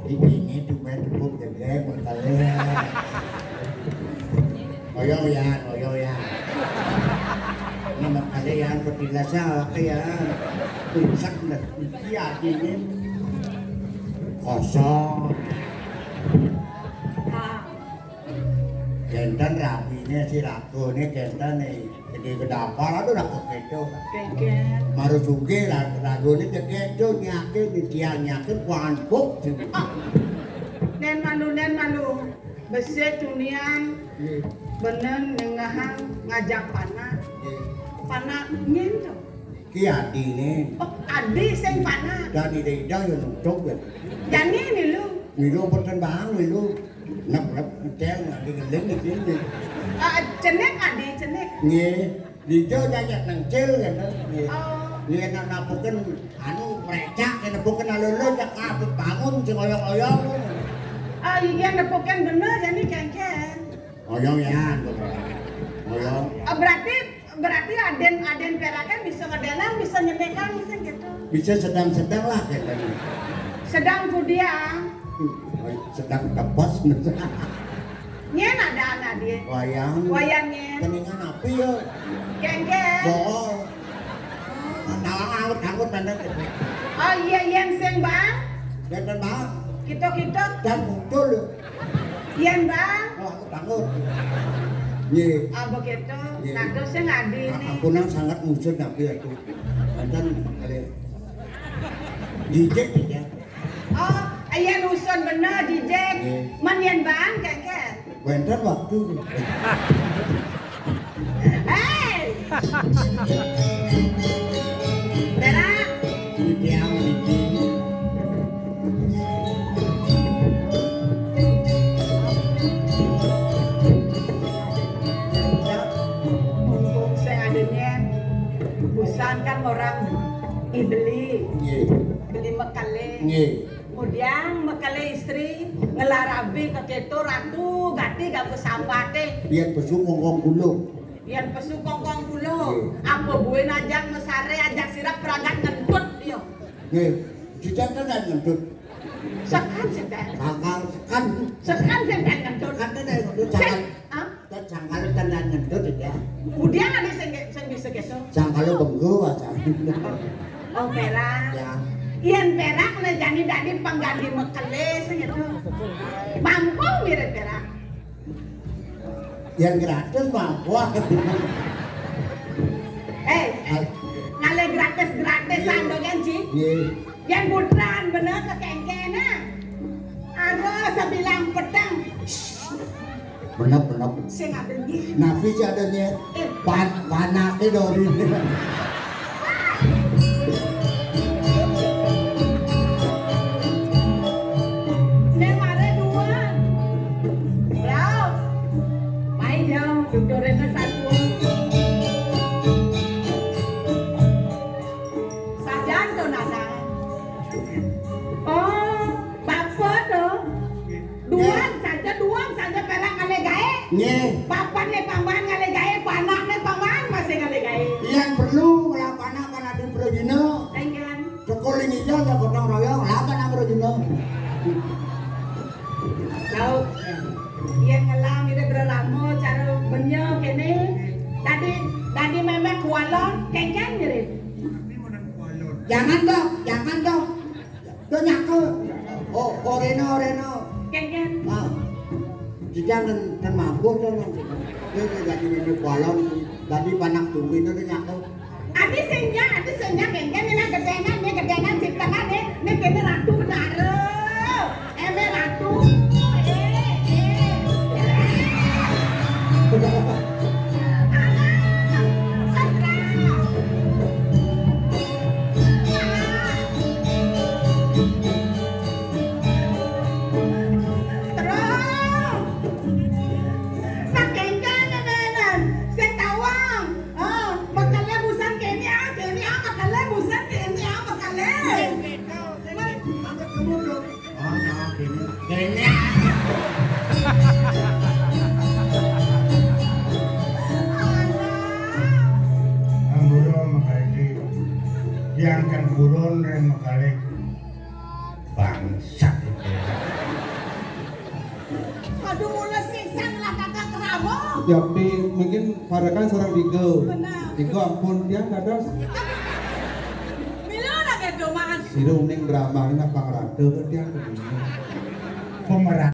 Ini cuma tepuk jelek kalian. Oyoyan. Nama kalian bertilasa kalian. Tulisan lah. Iya ini kosong. Kentan rapinya si Rako ini kentan nih jadi kedapar itu Rako kedo. Keket. Maru suge lah Rako ini kedo nyakin nyakin wanpuk. Nen malu. Besek cunian. Bener nengahan ngajak panah nyen tuh. Ki adi nih. Oh adi sing panah. Jadi dia yang nutup kan. Jadi nih lu. Milu pertembang milu. Nắp treo là cái lính cái tiếng đi. Cenek adi cenek. Nghe đi chơi ra nhặt nằng treo rồi đó. Lihat nak bukan anu merecak, yang bukan alolo jak apa bangun si oyong. Iya nepokan bener jadi kengken. Oyong ya, oyong. Berarti aden perakan bisa ngedenan, bisa nyenekan bisa gitu. Bisa sedang-sedang lah kayaknya. Sedang budiang. Sedang tepos Nyen ada anak dia. Wayangnya. Keningan api ya. Kengken. Bool. Angkut tanda. Oh iya yang seng bang. Dan bang. Kita. Dan muncul. Yang bang. Oh aku takut. Iya. Begitu. Nah terus yang adi ini. Ampunan sangat muncul tapi aku. Dan kali. Jijik ya. Oh, ayah nusun bener dijek. Manyan bang kengken. Bener waktu. Hei. Berak. Diam. Mumpung saya adanya busan kan orang beli mekale. Kemudian mekale istri ngelarabi ke keto ratu gati gak kesambate. Biar pesu kongkong gulung. Yang pesu kongkong pulau, apa buin ajak mesare ajak sirap peragat ngentut yo. Kita kan ngentut. Sekan. Sekan ngentut. Kan ada jangkal tanda ngentut ya. Kemudian ada sing bisa keso. Jangkal benggu aja. Oh perak. Ya. Iyan perak le jani dadi pangganti mekale sing itu. Mampu mirip perak. Yang gratis mampu. Ngale gratis sandogan sih. Yang putran bener ke kengkena. Ada sebilang pedang. Bener. Sing adanya. Nafi adanya panake dori. Dorena satu. Sajan tuh nana. Oh, bapak tuh. Duang saja perak ngale gae. Papan le paman ngale gae, panak le paman masih ngale gae. Yang perlu lah panak di Projino. Dengan. Cokoling hijau ya gotong royong lah panak Projino. Tahu. Yang ngelam ini berlamo cara benyo kene. Tadi memek kualon kengkeng mirip. Jangan dong. Tuh nyaku. Oh, Reno. Kengkeng. Jika kan mampu dong. Dia jadi memek kualon. Tadi panak tungguin itu nyaku. Adi senja kengkeng ini gedengan si tengah ini kene ratu benar. Ratu. Yang kan buron dan makalik bangsat itu. kamu. Ya mungkin Farah kan seorang Bigo. Benar. Bigo ampun dia dados. Milo lagi domaan. Sira uning drama ini pang rada kan dia. Pemeran